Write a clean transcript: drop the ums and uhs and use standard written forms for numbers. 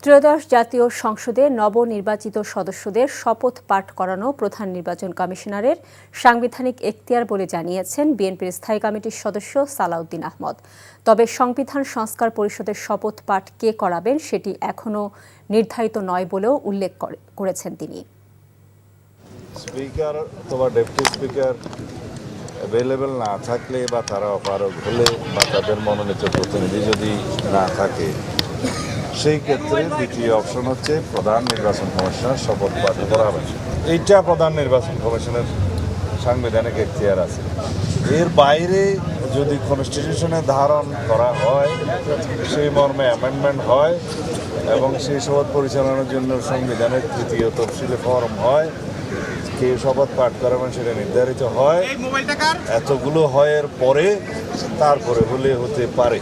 ত্রয়োদশ জাতীয় সংসদে নবনির্বাচিত সদস্যদের শপথ পাঠ করানো প্রধান নির্বাচন কমিশনারের সাংবিধানিক এখতিয়ার বলে জানিয়েছেন বিএনপির স্থায়ী কমিটির সদস্য সালাউদ্দিন আহমদ। তবে সংবিধান সংস্কার পরিষদের শপথ পাঠ কে করাবেন সেটি এখনও নির্ধারিত নয় বলেও উল্লেখ করেছেন তিনি। স্পিকার অথবা ডেপুটি স্পিকার অ্যাভেলেবেল না থাকলে বা তারা অপারগ হলে বা তাদের মনোনীত প্রতিনিধি যদি না থাকে, সেই ক্ষেত্রে দ্বিতীয় অপশন হচ্ছে প্রধান নির্বাচন কমিশনার শপথ পাঠ করাবেন। এইটা প্রধান নির্বাচন কমিশনের সাংবিধানিক এখতিয়ার আছে। এর বাইরে যদি কনস্টিটিউশনে ধারণ করা হয়, সেই মর্মে অ্যামেন্ডমেন্ট হয় এবং সেই শপথ পরিচালনার জন্য সংবিধানের তৃতীয় তফসিলে ফরম হয়, কে শপথ পাঠ করাবেন সেটা নির্ধারিত হয়। এতগুলো হয় এর পরে তারপরে হলে হতে পারে।